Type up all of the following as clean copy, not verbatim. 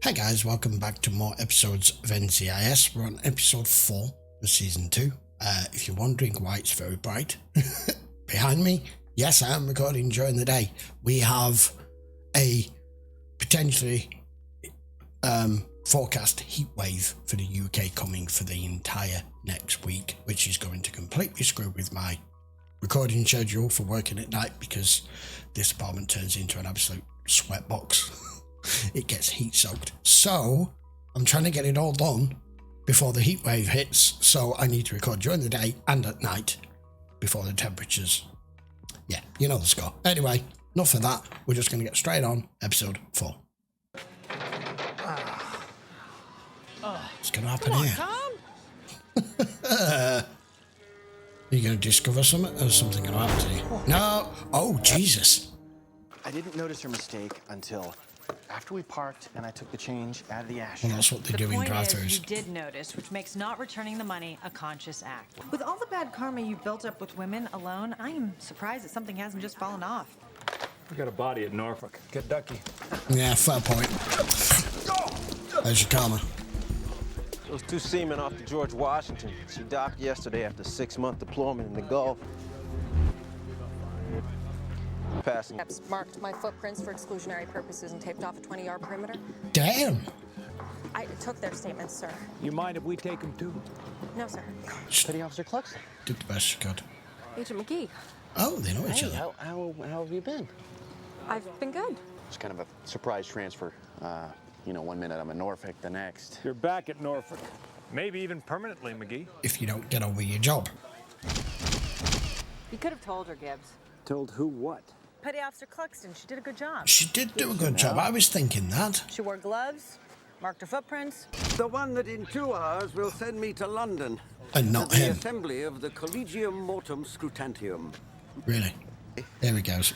Hey guys, welcome back to more episodes of NCIS. We're on episode 4 of season 2. If you're wondering why it's very bright behind me, yes, I am recording during the day. We have a potentially forecast heat wave for the UK coming for the entire next week, which is going to completely screw with my recording schedule for working at night because this apartment turns into an absolute sweatbox. It gets heat soaked. So I'm trying to get it all done before the heat wave hits. So I need to record during the day and at night before the temperatures. Yeah, you know the score. Anyway, enough of that. We're just going to get straight on episode 4. What's going to happen here? Are you going to discover something? Or something going to happen to you? No. Oh, Jesus. I didn't notice her mistake until after we parked and I took the change out of the ashtray. Well, that's what they do in drive-thrus. You did notice, which makes not returning the money a conscious act. With all the bad karma you've built up with women alone, I am surprised that something hasn't just fallen off. We got a body at Norfolk. Get Ducky. Yeah, fair point. There's your karma. Those two seamen off the George Washington. She docked yesterday after a 6-month deployment in the Gulf. Passing. Marked my footprints for exclusionary purposes and taped off a 20-yard perimeter. Damn. I took their statements, sir. You mind if we take him too? No, sir. Petty Officer Cluxton. Did the best you could. Agent McGee. Oh, they know each Hey, other. how have you been? I've been good. It's kind of a surprise transfer. You know, 1 minute I'm in Norfolk, the next. You're back at Norfolk. Maybe even permanently, McGee. If you don't get on with your job. You could have told her, Gibbs. Told who what? Petty Officer Cluxton, she did a good job. She did do a good job. I was thinking that. She wore gloves, marked her footprints. The one that in 2 hours will send me to London. And not to the him. assembly of the Collegium Mortum Scrutantium. Really. There he goes.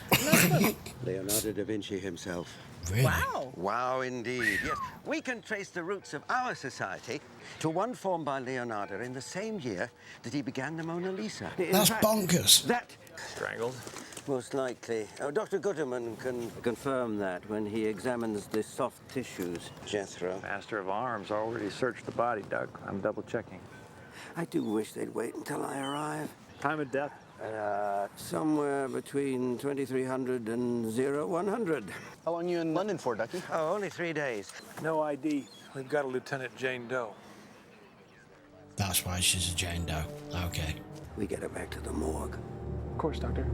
Leonardo da Vinci himself. Really? Wow, indeed. Yes, we can trace the roots of our society to one formed by Leonardo in the same year that he began the Mona Lisa. In That's fact, bonkers. That, Strangled. most likely. Dr. Guterman can confirm that when he examines the soft tissues, Jethro. Master of Arms already searched the body, Doug. I'm double checking. I do wish they'd wait until I arrive. Time of death? Somewhere between 2300 and 0100. How long you in London for, Ducky? Oh, only 3 days. No ID. We've got a Lieutenant Jane Doe. That's why she's a Jane Doe. Okay. We get her back to the morgue. Of course, Doctor.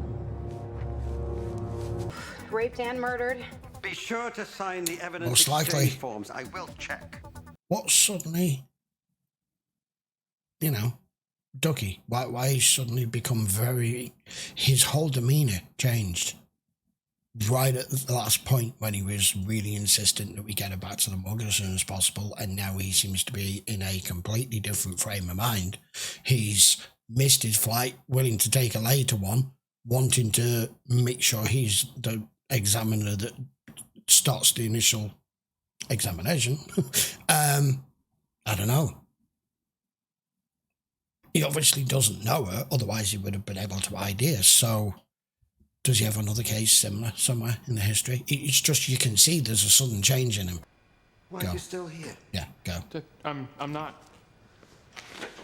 Raped and murdered. Be sure to sign the evidence Most likely. exchange forms. I will check. What suddenly, Ducky, why he's suddenly become his whole demeanour changed right at the last point when he was really insistent that we get her back to the mug as soon as possible, and now he seems to be in a completely different frame of mind. He's missed his flight, willing to take a later one, wanting to make sure he's the examiner that starts the initial examination. I don't know. He obviously doesn't know her, otherwise he would have been able to ID her. So, does he have another case similar somewhere in the history? It's just you can see there's a sudden change in him. Why are you still here? Yeah, go. I'm not.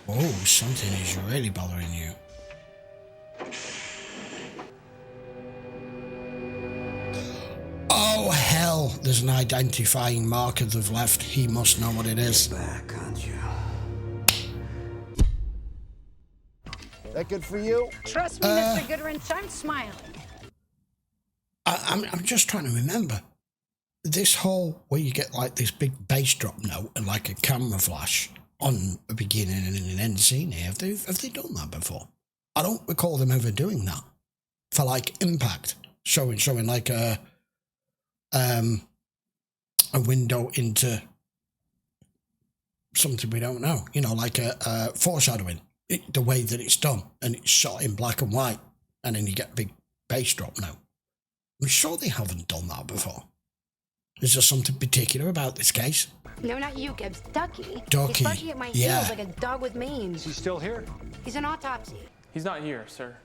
Oh, something is really bothering you. Oh, hell! There's an identifying marker they've left. He must know what it is. Back, aren't you? That good for you? Trust me, Mr. Goodwrench, I'm smiling. I'm just trying to remember. This whole, where you get like this big bass drop note and like a camera flash on a beginning and an end scene here. Have they done that before? I don't recall them ever doing that. For like impact. Showing like a window into something we don't know. Like a foreshadowing. The way that it's done, and it's shot in black and white, and then you get a big bass drop now. I'm sure they haven't done that before. Is there something particular about this case? No, not you, Gibbs. Ducky. Ducky, He's barking at my yeah. heels like a dog with mange. He's still here? He's an autopsy. He's not here, sir.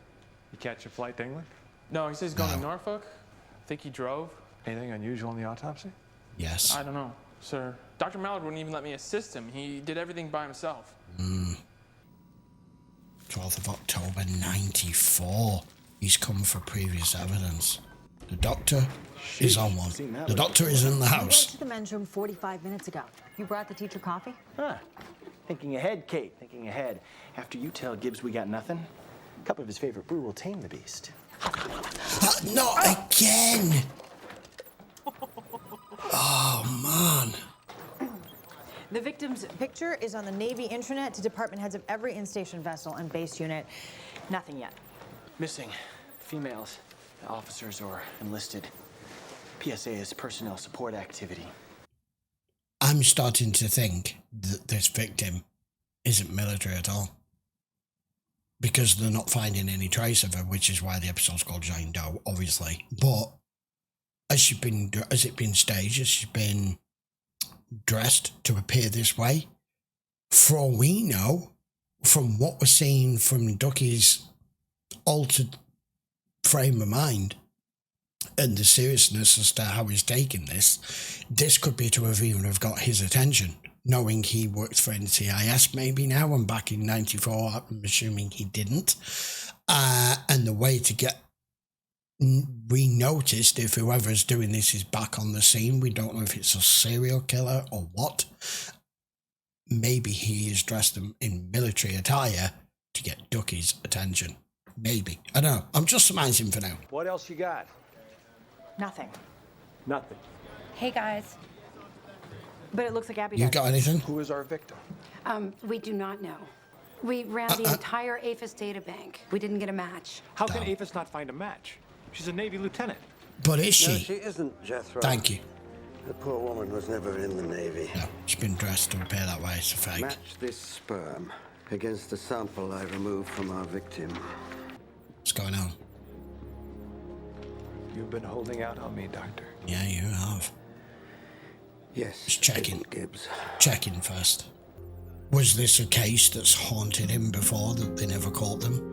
You catch a flight to England? No, he says he's going to No. Norfolk. I think he drove. Anything unusual in the autopsy? Yes. I don't know. sir. Dr. Mallard wouldn't even let me assist him. He did everything by himself. 12th of October, 94. He's come for previous evidence. The doctor is on one. The doctor is in the You went house. to the men's room 45 minutes ago. You brought the teacher coffee? Huh. Thinking ahead, Kate, thinking ahead. After you tell Gibbs we got nothing, a cup of his favorite brew will tame the beast. Not again! Oh, man. The victim's picture is on the Navy intranet to department heads of every in-station vessel and base unit. Nothing yet. Missing females, officers or enlisted. PSA is personnel support activity. I'm starting to think that this victim isn't military at all. Because they're not finding any trace of her, which is why the episode's called Jane Doe, obviously. But has it been staged? Has she been dressed to appear this way? For all we know, from what we're seeing from Ducky's altered frame of mind and the seriousness as to how he's taking this could be to have even have got his attention, knowing he worked for NCIS maybe now, and back in 94, I'm assuming he didn't. And the way to get re-noticed if whoever's doing this is back on the scene, we don't know if it's a serial killer or what. Maybe he is dressed in military attire to get Ducky's attention. Maybe. I don't know. I'm just surmising for now. What else you got? Nothing. Nothing. Hey, guys. But it looks like Abby You does. got anything? Who is our victim? We do not know. We ran the entire APHIS data bank. We didn't get a match. How can APHIS not find a match? She's a Navy lieutenant. But is No, she? she isn't, Jethro. Thank you. The poor woman was never in the Navy. No, she's been dressed to appear that way. It's a fake. Match this sperm against the sample I removed from our victim. What's going on? You've been holding out on me, Doctor. Yeah, you have. Yes. Just checking. Agent Gibbs. Checking first. Was this a case that's haunted him before that they never caught them?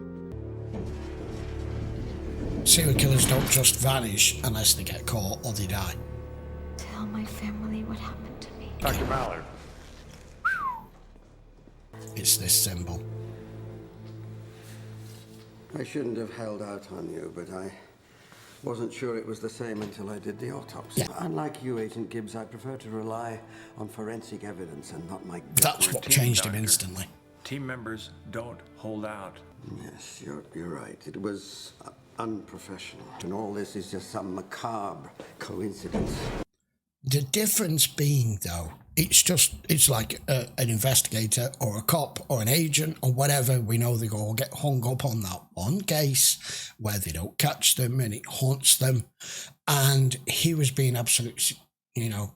Serial killers don't just vanish unless they get caught or they die. Tell my family what happened to me. Dr. Mallard. It's this symbol. I shouldn't have held out on you, but I wasn't sure it was the same until I did the autopsy. Yeah. Unlike you, Agent Gibbs, I prefer to rely on forensic evidence and not my gut. That's what team, changed him Doctor. instantly. Team members don't hold out. Yes, you're right. It was unprofessional. And all this is just some macabre coincidence. The difference being, though, it's like an investigator or a cop or an agent or whatever. We know they all get hung up on that one case where they don't catch them and it haunts them. And he was being absolutely,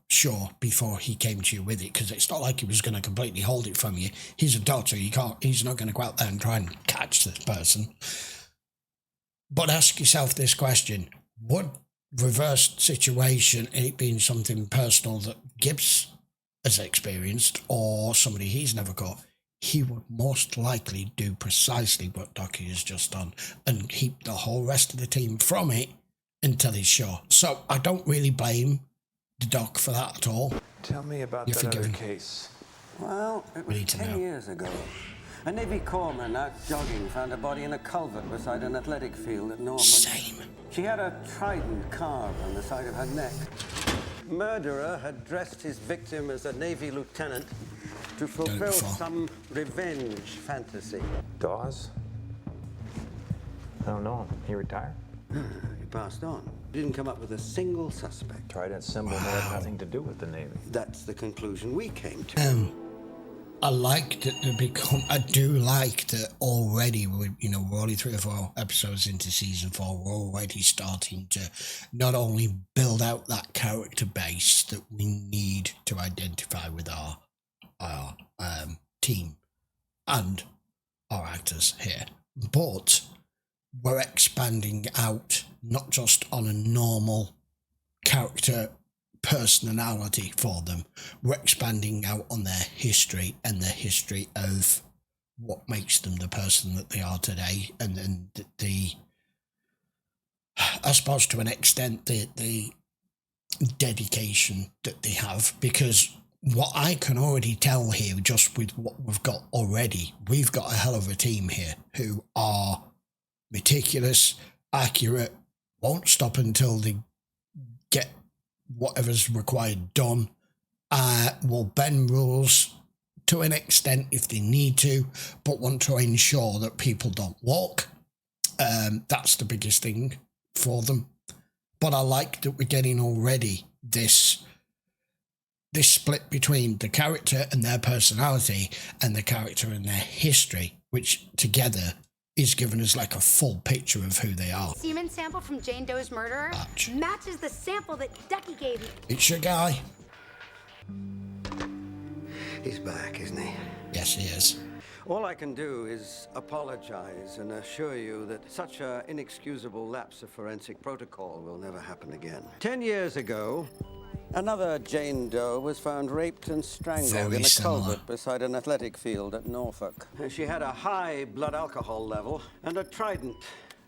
sure before he came to you with it, because it's not like he was going to completely hold it from you. He's a doctor. He's not going to go out there and try and catch this person. But ask yourself this question: would reversed situation, it being something personal that Gibbs has experienced or somebody he's never caught, he would most likely do precisely what Ducky has just done and keep the whole rest of the team from it until he's sure. So I don't really blame the doc for that at all. Tell me about You're that other forgiven. case. Well, it We was need to 10 know. years ago. A Navy corpsman out jogging found a body in a culvert beside an athletic field at Norfolk. Same. She had a trident carved on the side of her neck. Murderer had dressed his victim as a Navy lieutenant to fulfill before. some revenge fantasy. Dawes? I don't know him. He retired. He passed on. Didn't come up with a single suspect. Trident symbol may have nothing to do with the Navy. That's the conclusion we came to. I do like that already. We're only 3 or 4 episodes into season 4. We're already starting to not only build out that character base that we need to identify with our team and our actors here, but we're expanding out not just on a normal character personality for them. We're expanding out on their history and the history of what makes them the person that they are today, and then the I suppose to an extent the dedication that they have, because what I can already tell here, just with what we've got already, we've got a hell of a team here who are meticulous, accurate, won't stop until they get whatever's required done, will bend rules to an extent if they need to, but want to ensure that people don't walk. That's the biggest thing for them. But I like that we're getting already this split between the character and their personality and the character and their history, which together is giving us like a full picture of who they are. Semen sample from Jane Doe's murderer matches the sample that Ducky gave me. It's your guy. He's back, isn't he? Yes, he is. All I can do is apologize and assure you that such an inexcusable lapse of forensic protocol will never happen again. 10 years ago, another Jane Doe was found raped and strangled Very in a similar. culvert beside an athletic field at Norfolk. She had a high blood alcohol level and a trident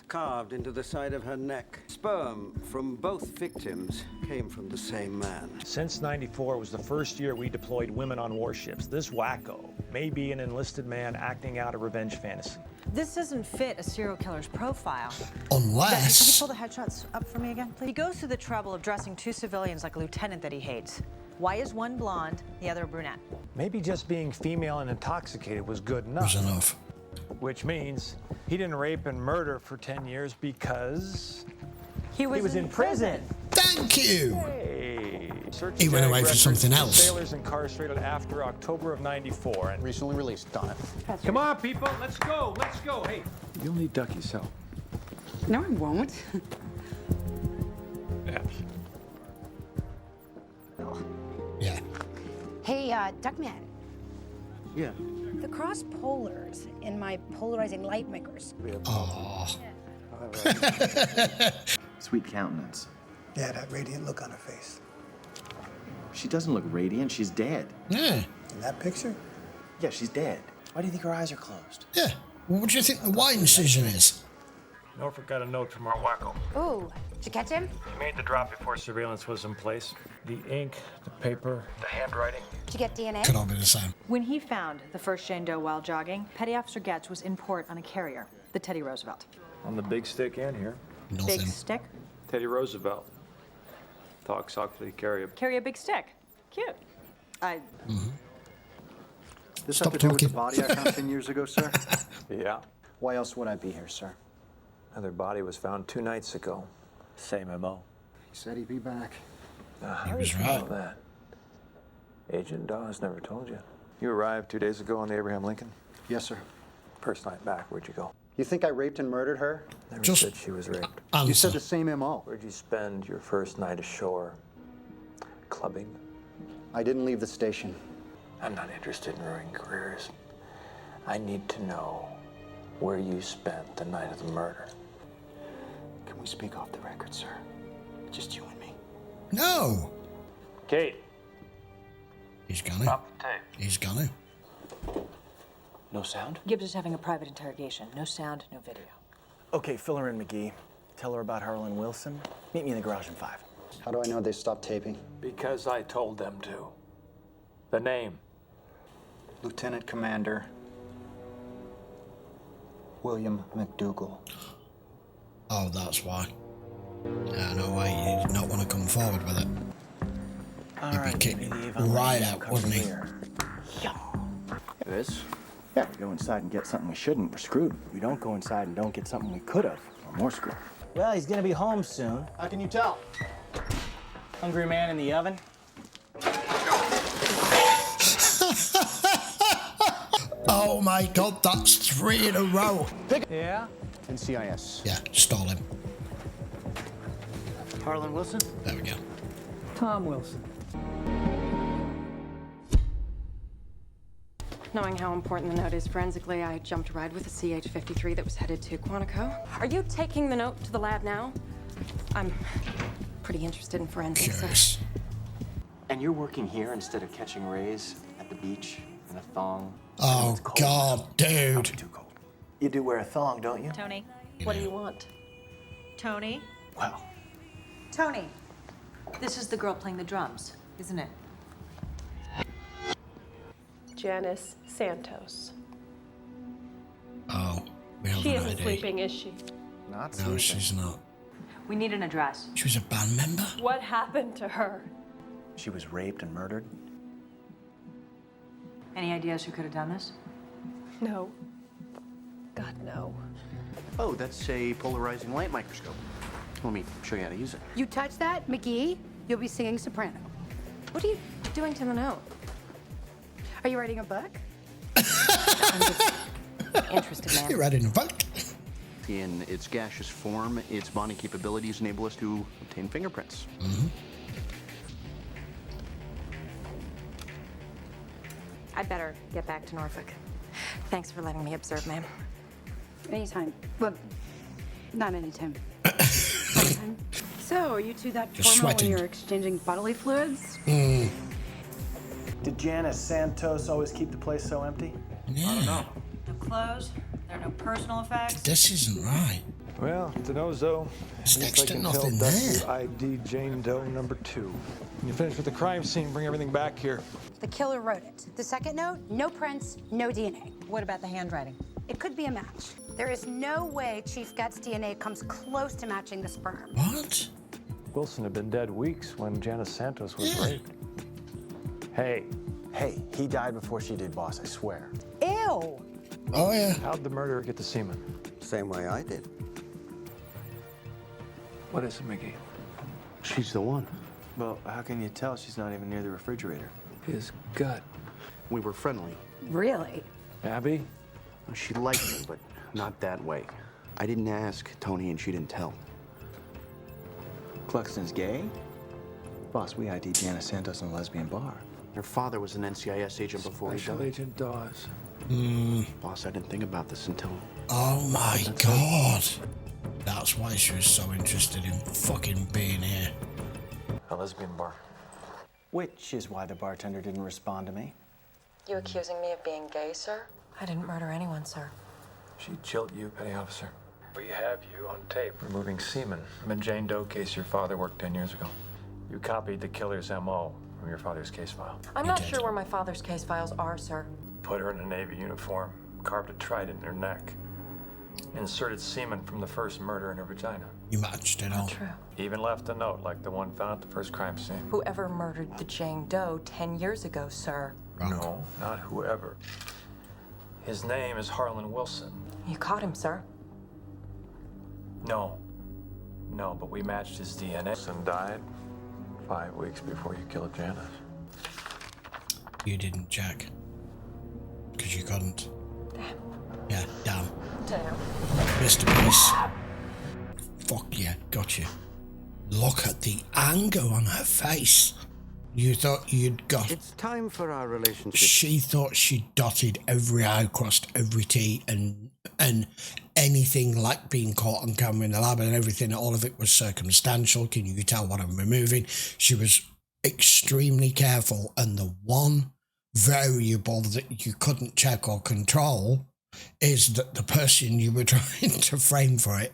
carved into the side of her neck. Sperm from both victims came from the same man. Since '94 was the first year we deployed women on warships. This wacko may be an enlisted man acting out a revenge fantasy. This doesn't fit a serial killer's profile. Unless... Can you pull the headshots up for me again, please? He goes through the trouble of dressing two civilians like a lieutenant that he hates. Why is one blonde, the other a brunette? Maybe just being female and intoxicated was good enough. was enough. Which means he didn't rape and murder for 10 years because He was in prison. Thank you. Hey. Search He went tag away for records something of else. Sailors incarcerated after October of '94. And Recently released, Donna. come on, people, let's go, let's go. Hey, You'll need Ducky's help. No, I won't. Yeah. Hey, Duckman. Yeah. The cross polars in my polarizing light makers. Oh. Sweet countenance. Yeah, that radiant look on her face. She doesn't look radiant. She's dead. Yeah. In that picture? Yeah, she's dead. Why do you think her eyes are closed? Yeah. Well, what do you think the wine incision is? Norfolk got a note from our wacko. Ooh, did you catch him? He made the drop before surveillance was in place. The ink, the paper, the handwriting. Did you get DNA? Could all be the same. When he found the first Jane Doe while jogging, Petty Officer Getz was in port on a carrier, the Teddy Roosevelt. On the big stick and here. Nothing. Big stick? Teddy Roosevelt. Talk softly, carry a... Carry a big stick. Cute. This Stop have to do with the talking. body I found 10 years ago, sir? Yeah. Why else would I be here, sir? Another body was found 2 nights ago. Same MO. He said he'd be back. How was did you right. know that? Agent Dawes never told you. You arrived 2 days ago on the Abraham Lincoln. Yes, sir. First night back, where'd you go? You think I raped and murdered her? Never Just said she was raped. You said Answer. the same MO. Where'd you spend your first night ashore? Clubbing? I didn't leave the station. I'm not interested in ruining careers. I need to know where you spent the night of the murder. Can we speak off the record, sir? Just you and me. No. Kate. He's gonna. Stop the tape. He's gonna. No sound? Gibbs is having a private interrogation. No sound, no video. Okay, fill her in, McGee. Tell her about Harlan Wilson. Meet me in the garage in 5. How do I know they stopped taping? Because I told them to. The name. Lieutenant Commander William McDougal. Oh, that's why. Yeah, no way. He did not want to come forward with it. He'd be kicked right out, wouldn't he? This? Yeah, we go inside and get something we shouldn't, we're screwed. We don't go inside and don't get something we could have, we're more screwed. Well, he's gonna be home soon. How can you tell? Hungry man in the oven? Oh my God, that's 3 in a row. Yeah? NCIS. Yeah, stall him. Harlan Wilson? There we go. Tom Wilson. Knowing how important the note is forensically, I jumped a ride with a CH-53 that was headed to Quantico. Are you taking the note to the lab now? I'm pretty interested in forensics. Curious. And you're working here instead of catching rays at the beach in a thong? Oh God, dude. Too cold. You do wear a thong, don't you? Tony, what do you want? Tony? Well, Tony. This is the girl playing the drums, isn't it? Janice Santos. Oh, we have She an isn't ID. sleeping, is she? Not No, she's not. We need an address. She was a band member? What happened to her? She was raped and murdered? Any ideas who could have done this? No. God, no. Oh, that's a polarizing light microscope. Let me show you how to use it. You touch that, McGee, you'll be singing soprano. What are you doing to the note? Are you writing a book? I'm just interested, You're man. writing a book. In its gaseous form, its bonding capabilities enable us to obtain fingerprints. Mm-hmm. I'd better get back to Norfolk. Thanks for letting me observe, ma'am. Anytime. Well, not anytime. Anytime. So, are you two that You're formal sweating. when you're exchanging bodily fluids? Did Janice Santos always keep the place so empty? Yeah. I don't know. No clothes. There are no personal effects. This isn't right. Well, to know Zoe, There's at least next I to can nothing tell there. Ducky ID Jane Doe number 2. When you finish with the crime scene, bring everything back here. The killer wrote it. The second note, no prints, no DNA. What about the handwriting? It could be a match. There is no way Chief Gutt's DNA comes close to matching the sperm. What? Wilson had been dead weeks when Janice Santos was raped. Hey, Hey, he died before she did, boss, I swear. Ew! Oh, yeah. how'd the murderer get the semen? Same way I did. What is it, Mickey? She's the one. Well, how can you tell she's not even near the refrigerator? His gut. We were friendly. Really? Abby? She liked me, but not that way. I didn't ask Tony, and she didn't tell. Cluxton's gay? Boss, we ID'd Janice Santos in a lesbian bar. Her father was an NCIS agent before he Special died. Agent Dawes. Boss, I didn't think about this until... Oh my God. That's why she was so interested in fucking being here. A lesbian bar. Which is why the bartender didn't respond to me. You accusing me of being gay, sir? I didn't murder anyone, sir. She chilled you, petty officer. We have you on tape removing semen from a Jane Doe case your father worked 10 years ago. You copied the killer's MO from your father's case file. I'm not sure where my father's case files are, sir. Put her in a Navy uniform, carved a trident in her neck, inserted semen from the first murder in her vagina. You matched it all. True. Even left a note like the one found at the first crime scene. Whoever murdered the Jane Doe 10 years ago, sir. Wrong. No, not whoever. His name is Harlan Wilson. You caught him, sir. No, but we matched his DNA. Wilson died 5 weeks before you killed Janice. You didn't, Jack. Because you couldn't. Yeah, damn. Damn. Mr. Peace. Fuck yeah, got you. Look at the anger on her face. You thought you'd got... It's time for our relationship. She thought she dotted every I, crossed every T, and anything like being caught on camera in the lab and everything, all of it was circumstantial. Can you tell what I'm removing? She was extremely careful, and the one variable that you couldn't check or control is that the person you were trying to frame for it.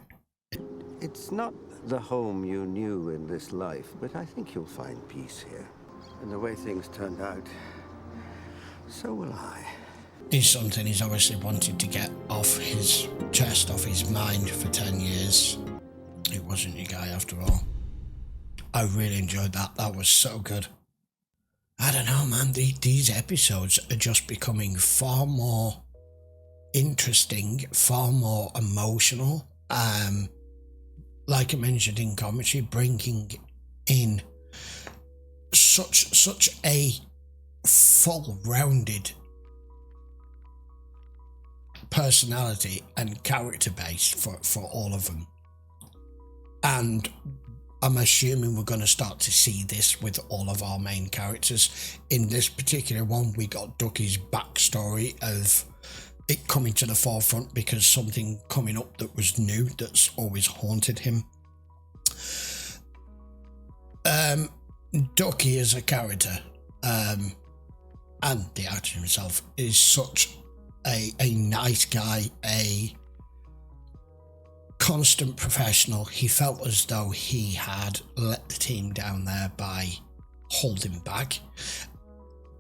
It's not the home you knew in this life, but I think you'll find peace here. And the way things turned out, so will I. Is something he's obviously wanted to get off his chest, off his mind for 10 years. It wasn't your guy after all. I really enjoyed that. That was so good. I don't know, man. These episodes are just becoming far more interesting, far more emotional. Like I mentioned in commentary, bringing in such a full-rounded personality and character base for all of them. And I'm assuming we're going to start to see this with all of our main characters. In this particular one, we got Ducky's backstory of it coming to the forefront because something coming up that was new, that's always haunted him. Ducky as a character, and the actor himself, is such a nice guy, a constant professional. He felt as though he had let the team down there by holding back.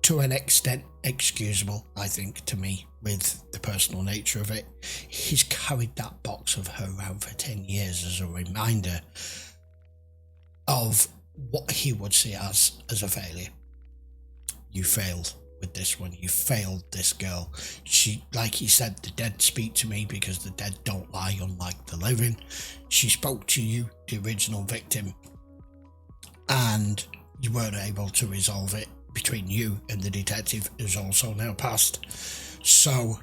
To an extent excusable, I think, to me, with the personal nature of it. He's carried that box of her around for 10 years as a reminder of what he would see as a failure. You failed with this one. You failed this girl. She, like he said, the dead speak to me because the dead don't lie, unlike the living. She spoke to you, the original victim, and you weren't able to resolve it between you and the detective, who's also now passed. So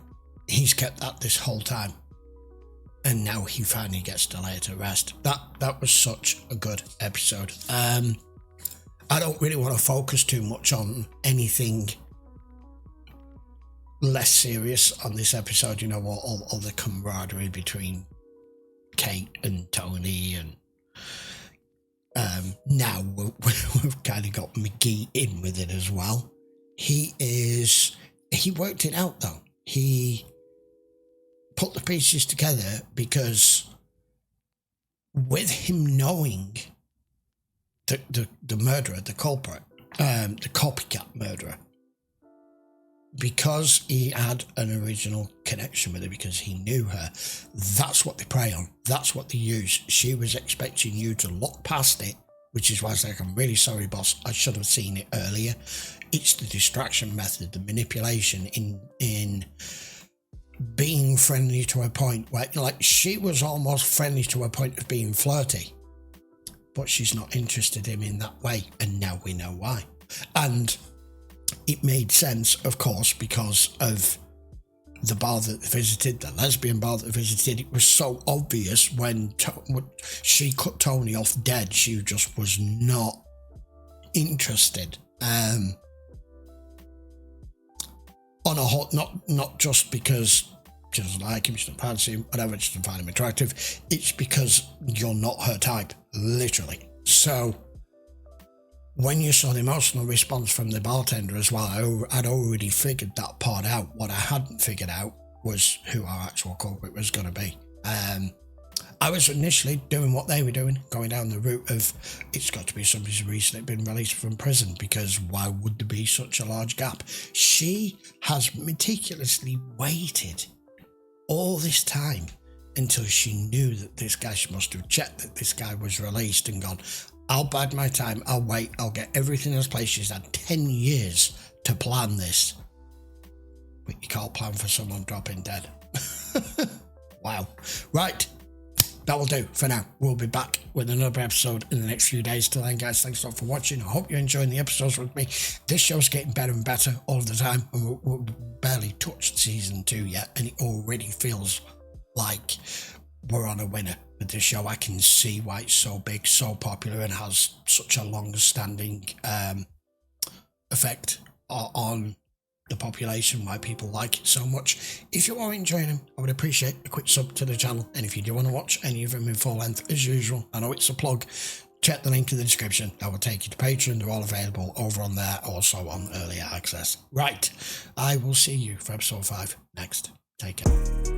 he's kept that this whole time, and now he finally gets to lay it to rest. That was such a good episode. I don't really want to focus too much on anything less serious on this episode. You know, all the camaraderie between Kate and Tony, and now we've kind of got McGee in with it as well. He worked it out though. He put the pieces together because with him knowing the murderer, the culprit, the copycat murderer, because he had an original connection with her, because he knew her, that's what they prey on. That's what they use. She was expecting you to look past it, which is why I was like, I'm really sorry, boss. I should have seen it earlier. It's the distraction method, the manipulation in being friendly to a point where, like, she was almost friendly to a point of being flirty, but she's not interested in him in that way, and now we know why. And it made sense, of course, because of the bar that they visited, the lesbian bar that they visited. It was so obvious when she cut Tony off dead. She just was not interested. On a whole, not just because she doesn't like him, she doesn't fancy him, whatever, she doesn't find him attractive. It's because you're not her type, literally. So when you saw the emotional response from the bartender as well, I'd already figured that part out. What I hadn't figured out was who our actual culprit was going to be. I was initially doing what they were doing, going down the route of it's got to be somebody who's recently been released from prison, because why would there be such a large gap? She has meticulously waited all this time until she knew that this guy, she must have checked that this guy was released and gone, I'll bide my time, I'll wait, I'll get everything in place. She's had 10 years to plan this. But you can't plan for someone dropping dead. Wow. Right. That will do for now. We'll be back with another episode in the next few days. Till then, guys, thanks a lot for watching. I hope you're enjoying the episodes with me. This show's getting better and better all the time, and we're barely touched season 2 yet, and it already feels like we're on a winner with this show. I can see why it's so big, so popular, and has such a long-standing effect on the population, why people like it so much. If you are enjoying them, I would appreciate a quick sub to the channel, and if you do want to watch any of them in full length, as usual, I know it's a plug, check the link in the description. That will take you to Patreon. They're all available over on there, also on early access. Right, I will see you for episode 5 next. Take care.